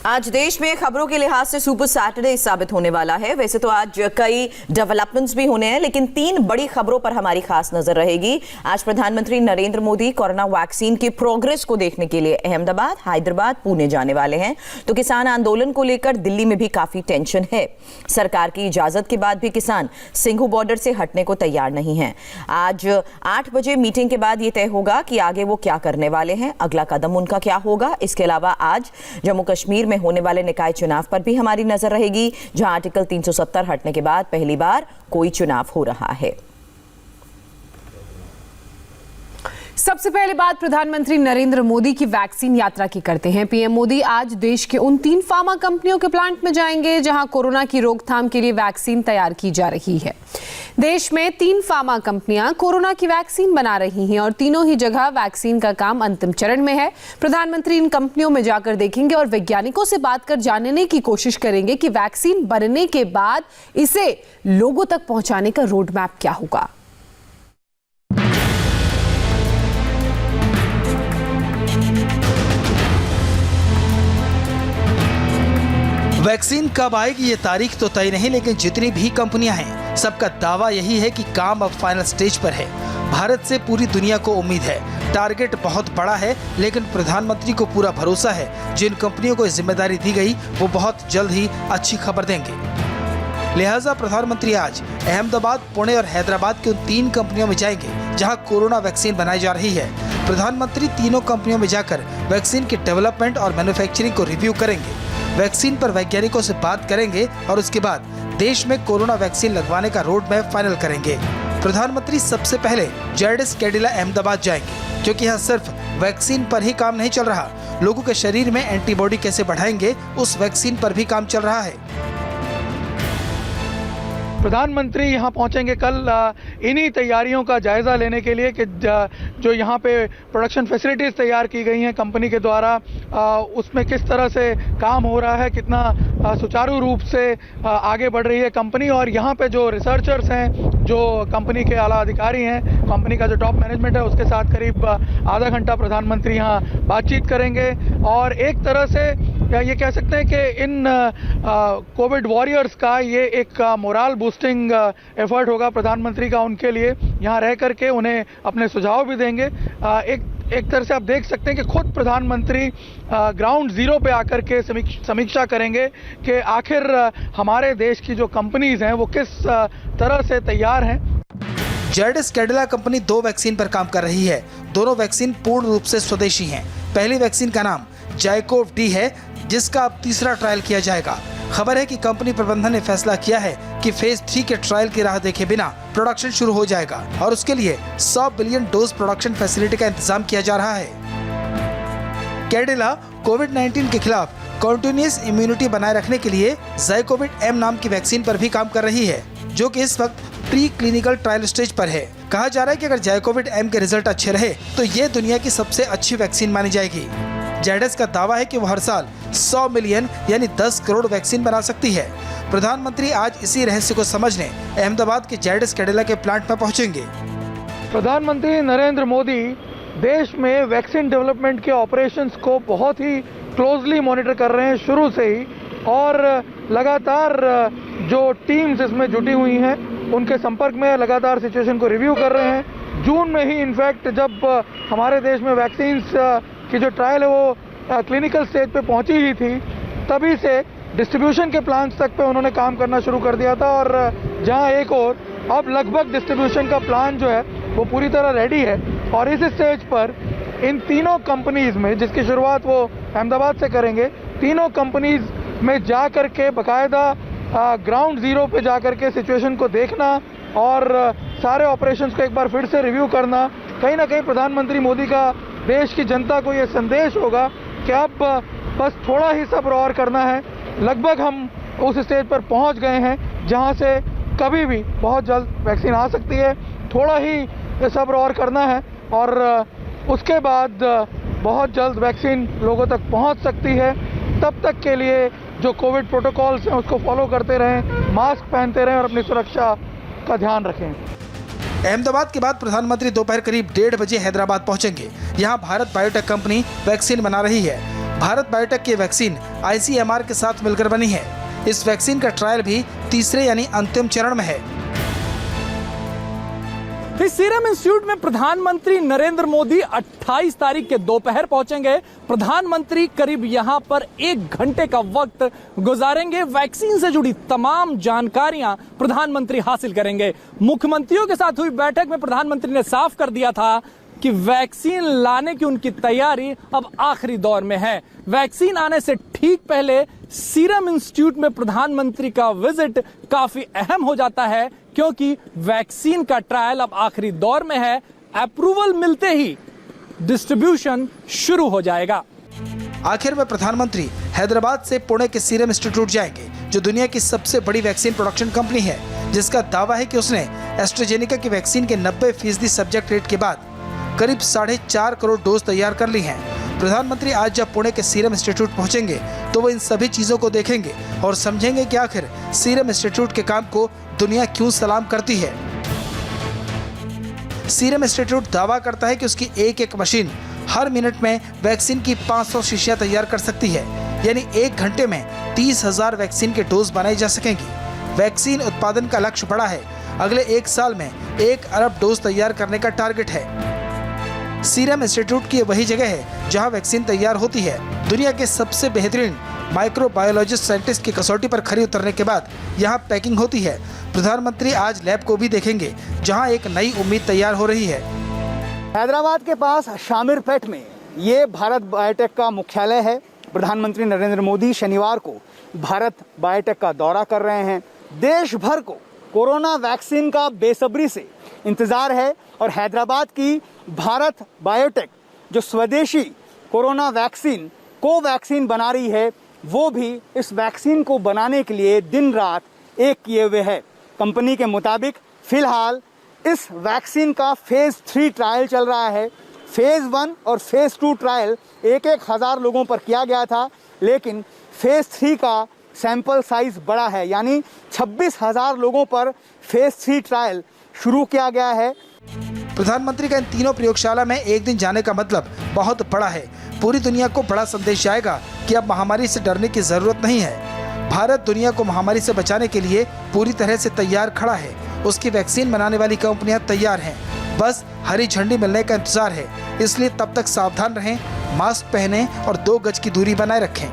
आज देश में खबरों के लिहाज से सुपर सैटरडे साबित होने वाला है। वैसे तो आज कई डेवलपमेंट्स भी होने हैं, लेकिन 3 बड़ी खबरों पर हमारी खास नजर रहेगी। आज प्रधानमंत्री नरेंद्र मोदी कोरोना वैक्सीन की प्रोग्रेस को देखने के लिए अहमदाबाद, हैदराबाद, पुणे जाने वाले हैं। तो किसान आंदोलन को लेकर दिल्ली में भी काफी टेंशन है। सरकार की इजाजत के बाद भी किसान सिंघू बॉर्डर से हटने को तैयार नहीं है। आज 8 बजे मीटिंग के बाद ये तय होगा कि आगे वो क्या करने वाले हैं, अगला कदम उनका क्या होगा। इसके अलावा आज जम्मू कश्मीर में होने वाले निकाय चुनाव पर भी हमारी नजर रहेगी, जहां आर्टिकल 370 हटने के बाद पहली बार कोई चुनाव हो रहा है। सबसे पहले बात प्रधानमंत्री नरेंद्र मोदी की वैक्सीन यात्रा की करते हैं। पीएम मोदी आज देश के उन 3 फार्मा कंपनियों के प्लांट में जाएंगे जहां कोरोना की रोकथाम के लिए वैक्सीन तैयार की जा रही है। देश में 3 फार्मा कंपनियां कोरोना की वैक्सीन बना रही हैं और तीनों ही जगह वैक्सीन का काम अंतिम चरण में है। प्रधानमंत्री इन कंपनियों में जाकर देखेंगे और वैज्ञानिकों से बात कर जानने की कोशिश करेंगे कि वैक्सीन बनने के बाद इसे लोगों तक पहुंचाने का रोड मैप क्या होगा। वैक्सीन कब आएगी ये तारीख तो तय नहीं, लेकिन जितनी भी कंपनियां हैं सबका दावा यही है कि काम अब फाइनल स्टेज पर है। भारत से पूरी दुनिया को उम्मीद है। टारगेट बहुत बड़ा है, लेकिन प्रधानमंत्री को पूरा भरोसा है जिन कंपनियों को जिम्मेदारी दी गई वो बहुत जल्द ही अच्छी खबर देंगे। लिहाजा प्रधानमंत्री आज अहमदाबाद, पुणे और हैदराबाद की उन 3 कंपनियों में जाएंगे जहां कोरोना वैक्सीन बनाई जा रही है। प्रधानमंत्री तीनों कंपनियों में जाकर वैक्सीन की डेवलपमेंट और मैन्युफैक्चरिंग को रिव्यू करेंगे, वैक्सीन पर वैज्ञानिकों से बात करेंगे और उसके बाद देश में कोरोना वैक्सीन लगवाने का रोड मैप फाइनल करेंगे। प्रधानमंत्री सबसे पहले जायडस कैडिला अहमदाबाद जाएंगे, क्योंकि यहाँ सिर्फ वैक्सीन पर ही काम नहीं चल रहा, लोगों के शरीर में एंटीबॉडी कैसे बढ़ाएंगे उस वैक्सीन पर भी काम चल रहा है। प्रधानमंत्री यहाँ पहुँचेंगे कल इन्हीं तैयारियों का जायज़ा लेने के लिए कि जो यहाँ पे प्रोडक्शन फैसिलिटीज़ तैयार की गई हैं कंपनी के द्वारा, उसमें किस तरह से काम हो रहा है, कितना सुचारू रूप से आगे बढ़ रही है कंपनी। और यहाँ पे जो रिसर्चर्स हैं, जो कंपनी के आला अधिकारी हैं, कंपनी का जो टॉप मैनेजमेंट है, उसके साथ करीब आधा घंटा प्रधानमंत्री यहाँ बातचीत करेंगे। और एक तरह से ये कह सकते हैं कि इन कोविड वॉरियर्स का ये एक मोरल बूस्टिंग एफर्ट होगा प्रधानमंत्री का उनके लिए। यहाँ रह करके उन्हें अपने सुझाव भी देंगे। एक तरह से आप देख सकते हैं कि खुद प्रधानमंत्री ग्राउंड जीरो पे आकर के समीक्षा करेंगे कि आखिर हमारे देश की जो कंपनीज हैं वो किस तरह से तैयार हैं। जायडस कैडिला कंपनी 2 वैक्सीन पर काम कर रही है। दोनों वैक्सीन पूर्ण रूप से स्वदेशी हैं। पहली वैक्सीन का नाम जाइकोव-डी है, जिसका अब 3रा ट्रायल किया जाएगा। खबर है कि कंपनी प्रबंधन ने फैसला किया है कि फेज 3 के ट्रायल की राह देखे बिना प्रोडक्शन शुरू हो जाएगा और उसके लिए 100 बिलियन डोज प्रोडक्शन फैसिलिटी का इंतजाम किया जा रहा है। कैडिला कोविड-19 के खिलाफ कॉन्टिन्यूअस इम्यूनिटी बनाए रखने के लिए जाइकोविड-एम नाम की वैक्सीन पर भी काम कर रही है, जो कि इस वक्त प्री क्लिनिकल ट्रायल स्टेज पर है। कहा जा रहा है कि अगर जाइकोविड-एम के रिजल्ट अच्छे रहे तो ये दुनिया की सबसे अच्छी वैक्सीन मानी जाएगी। जायडस का दावा है कि वो हर साल 100 मिलियन यानी 10 करोड़ वैक्सीन बना सकती है। प्रधानमंत्री आज इसी रहस्य को समझने अहमदाबाद के जायडस कैडिला के प्लांट में पहुंचेंगे। प्रधानमंत्री नरेंद्र मोदी देश में वैक्सीन डेवलपमेंट के ऑपरेशंस को बहुत ही क्लोजली मॉनिटर कर रहे हैं शुरू से ही, और लगातार जो टीम्स इसमें जुटी हुई हैं उनके संपर्क में लगातार सिचुएशन को रिव्यू कर रहे हैं। जून में ही इनफैक्ट जब हमारे देश में वैक्सीन्स की जो ट्रायल है वो क्लिनिकल स्टेज पे पहुंची ही थी, तभी से डिस्ट्रीब्यूशन के प्लान्स तक पे उन्होंने काम करना शुरू कर दिया था। और जहां एक और अब लगभग डिस्ट्रीब्यूशन का प्लान जो है वो पूरी तरह रेडी है। और इस स्टेज पर इन तीनों कंपनीज में, जिसकी शुरुआत वो अहमदाबाद से करेंगे, तीनों कंपनीज में जा कर के बाकायदा ग्राउंड जीरो पे जा कर के सिचुएशन को देखना और सारे ऑपरेशंस को एक बार फिर से रिव्यू करना, कहीं ना कहीं प्रधानमंत्री मोदी का देश की जनता को ये संदेश होगा कि अब बस थोड़ा ही सब्र और करना है। लगभग हम उस स्टेज पर पहुंच गए हैं जहां से कभी भी बहुत जल्द वैक्सीन आ सकती है। थोड़ा ही सब्र और करना है और उसके बाद बहुत जल्द वैक्सीन लोगों तक पहुंच सकती है। तब तक के लिए जो कोविड प्रोटोकॉल्स हैं उसको फॉलो करते रहें, मास्क पहनते रहें और अपनी सुरक्षा का ध्यान रखें। अहमदाबाद के बाद प्रधानमंत्री दोपहर करीब 1:30 बजे हैदराबाद पहुंचेंगे। यहां भारत बायोटेक कंपनी वैक्सीन बना रही है। भारत बायोटेक की वैक्सीन ICMR के साथ मिलकर बनी है। इस वैक्सीन का ट्रायल भी तीसरे यानी अंतिम चरण में है। इस सीरम इंस्टीट्यूट में प्रधानमंत्री नरेंद्र मोदी 28 तारीख के दोपहर पहुंचेंगे। प्रधानमंत्री करीब यहां पर 1 घंटे का वक्त गुजारेंगे। वैक्सीन से जुड़ी तमाम जानकारियां प्रधानमंत्री हासिल करेंगे। मुख्यमंत्रियों के साथ हुई बैठक में प्रधानमंत्री ने साफ कर दिया था कि वैक्सीन लाने की उनकी तैयारी अब आखिरी दौर में है। वैक्सीन आने से ठीक पहले सीरम इंस्टीट्यूट में प्रधानमंत्री का विजिट काफी अहम हो जाता है, क्योंकि वैक्सीन का ट्रायल अब आखिरी दौर में है। अप्रूवल मिलते ही डिस्ट्रीब्यूशन शुरू हो जाएगा। आखिर में प्रधानमंत्री हैदराबाद से पुणे के सीरम इंस्टीट्यूट जाएंगे, जो दुनिया की सबसे बड़ी वैक्सीन प्रोडक्शन कंपनी है, जिसका दावा है कि उसने एस्ट्राजेनेका की वैक्सीन के 90% सब्जेक्ट रेट के बाद करीब 4.5 करोड़ डोज तैयार कर ली हैं। प्रधानमंत्री आज जब पुणे के सीरम इंस्टीट्यूट पहुंचेंगे तो वो इन सभी चीजों को देखेंगे और समझेंगे कि आखिर सीरम इंस्टीट्यूट के काम को दुनिया क्यों सलाम करती है। सीरम इंस्टीट्यूट दावा करता है कि उसकी एक मशीन हर मिनट में वैक्सीन की 500 शीशियां तैयार कर सकती है, यानी 1 घंटे में 30,000 वैक्सीन के डोज बनाई जा सकेंगी। वैक्सीन उत्पादन का लक्ष्य बड़ा है। अगले 1 साल में 1 अरब डोज तैयार करने का टारगेट है। सीरम इंस्टीट्यूट की वही जगह है जहां वैक्सीन तैयार होती है। दुनिया के सबसे बेहतरीन माइक्रोबायोलॉजिस्ट साइंटिस्ट की कसौटी पर खरी उतरने के बाद यहां पैकिंग होती है। प्रधानमंत्री आज लैब को भी देखेंगे, जहां एक नई उम्मीद तैयार हो रही है। हैदराबाद के पास शामिरपेट में ये भारत बायोटेक का मुख्यालय है। प्रधानमंत्री नरेंद्र मोदी शनिवार को भारत बायोटेक का दौरा कर रहे हैं। देश भर को कोरोना वैक्सीन का बेसब्री से इंतजार है और हैदराबाद की भारत बायोटेक जो स्वदेशी कोरोना वैक्सीन कोवैक्सीन बना रही है, वो भी इस वैक्सीन को बनाने के लिए दिन रात एक किए हुए है। कंपनी के मुताबिक फिलहाल इस वैक्सीन का फेज 3 ट्रायल चल रहा है। फेज 1 और फेज 2 ट्रायल 1,000 लोगों पर किया गया था, लेकिन फेज 3 का सैंपल साइज बड़ा है, यानी 26,000 लोगों पर फेज 3 ट्रायल शुरू किया गया है। प्रधानमंत्री का इन तीनों प्रयोगशाला में एक दिन जाने का मतलब बहुत बड़ा है। पूरी दुनिया को बड़ा संदेश जाएगा कि अब महामारी से डरने की जरूरत नहीं है। भारत दुनिया को महामारी से बचाने के लिए पूरी तरह से तैयार खड़ा है। उसकी वैक्सीन बनाने वाली कंपनियां तैयार हैं, बस हरी झंडी मिलने का इंतजार है। इसलिए तब तक सावधान रहें, मास्क पहनें और 2 गज की दूरी बनाए रखें।